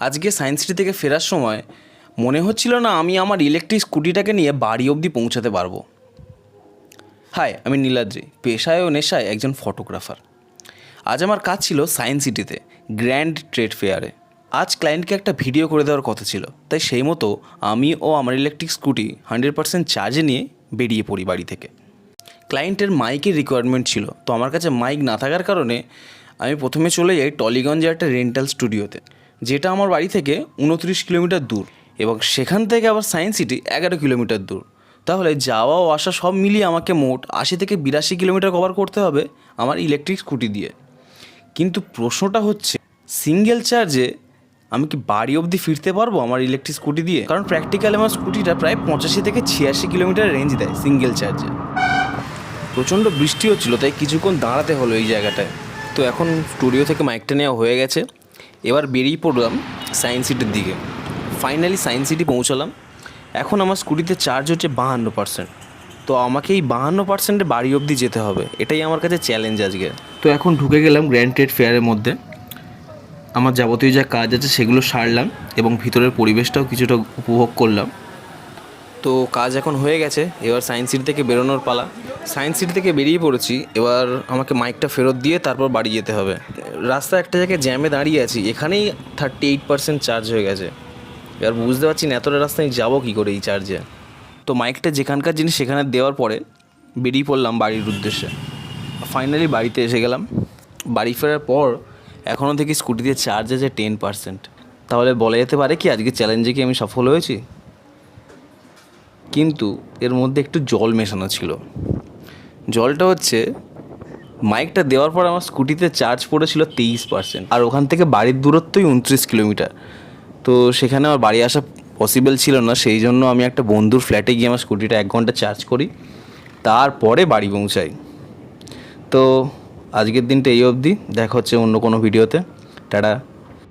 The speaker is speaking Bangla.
আজকে সায়েন্স সিটি থেকে ফেরার সময় মনে হচ্ছিল না আমি আমার ইলেকট্রিক স্কুটিটাকে নিয়ে বাড়ি অবধি পৌঁছাতে পারবো। হাই, আমি নীলাদ্রি, পেশায় ও নেশায় একজন ফটোগ্রাফার। আজ আমার কাজ ছিল সায়েন্স সিটিতে গ্র্যান্ড ট্রেড ফেয়ারে। আজ ক্লায়েন্টকে একটা ভিডিও করে দেওয়ার কথা ছিল, তাই সেই মতো আমি ও আমার ইলেকট্রিক স্কুটি 100% চার্জে নিয়ে বেরিয়ে পড়ি বাড়ি থেকে। ক্লায়েন্টের মাইকের রিকোয়ারমেন্ট ছিল, তো আমার কাছে মাইক না থাকার কারণে আমি প্রথমে চলে যাই টলিগঞ্জে একটা রেন্টাল স্টুডিওতে, যেটা আমার বাড়ি থেকে 29 কিলোমিটার দূর, এবং সেখান থেকে আবার সায়েন্স সিটি 11 কিলোমিটার দূর। তাহলে যাওয়া ও আসা সব মিলিয়ে আমাকে মোট 80 থেকে 82 কিলোমিটার কভার করতে হবে আমার ইলেকট্রিক স্কুটি দিয়ে। কিন্তু প্রশ্নটা হচ্ছে, সিঙ্গেল চার্জে আমি কি বাড়ি অবধি ফিরতে পারবো আমার ইলেকট্রিক স্কুটি দিয়ে? কারণ প্র্যাকটিক্যালি আমার স্কুটিটা প্রায় 85 থেকে 86 কিলোমিটার রেঞ্জ দেয় সিঙ্গেল চার্জে। প্রচণ্ড বৃষ্টি হচ্ছিলো, তাই কিছুক্ষণ দাঁড়াতে হলো এই জায়গাটায়। তো এখন স্টুডিও থেকে মাইকটা নেওয়া হয়ে গেছে, এবার বেরিয়ে পড়লাম সায়েন্স সিটির দিকে। ফাইনালি সায়েন্স সিটি পৌঁছালাম। এখন আমার স্কুটিতে চার্জ হচ্ছে 52%। তো আমাকে এই 52%-এ বাড়ি অবধি যেতে হবে, এটাই আমার কাছে চ্যালেঞ্জ আজকে। তো এখন ঢুকে গেলাম গ্র্যান্ড ট্রেড ফেয়ারের মধ্যে। আমার যাবতীয় যা কাজ আছে সেগুলো সারলাম এবং ভিতরের পরিবেশটাও কিছুটা উপভোগ করলাম। তো কাজ এখন হয়ে গেছে, এবার সায়েন্স সিটি থেকে বেরোনোর পালা। সায়েন্স সিটি থেকে বেরিয়ে পড়েছি, এবার আমাকে মাইকটা ফেরত দিয়ে তারপর বাড়ি যেতে হবে। রাস্তায় একটা জায়গায় জ্যামে দাঁড়িয়ে আছি, এখানেই 38% চার্জ হয়ে গেছে। এবার বুঝতে পারছি না এতটা রাস্তায় যাবো কী করে এই চার্জে। তো মাইকটা যেখানকার জিনিস সেখানে দেওয়ার পরে বেরিয়ে পড়লাম বাড়ির উদ্দেশ্যে। ফাইনালি বাড়িতে এসে গেলাম। বাড়ি ফেরার পর এখনও থেকে স্কুটিতে চার্জ আছে 10%। তাহলে বলা যেতে পারে কি আজকে চ্যালেঞ্জে কি আমি সফল হয়েছি? কিন্তু এর মধ্যে একটু জল মেশানো ছিল। জলটা হচ্ছে, মাইকটা দেওয়ার পর আমার স্কুটিতে চার্জ পড়েছিল 23%, আর ওখান থেকে বাড়ির দূরত্বই 29 কিলোমিটার। তো সেখানে আমার বাড়ি আসা পসিবল ছিল না, সেই জন্য আমি একটা বন্ধুর ফ্ল্যাটে গিয়ে আমার স্কুটিটা 1 ঘন্টা চার্জ করি, তারপরে বাড়ি পৌঁছাই। তো আজকের দিনটা এই অবধি, দেখা হচ্ছে অন্য কোনো ভিডিওতে। টাটা।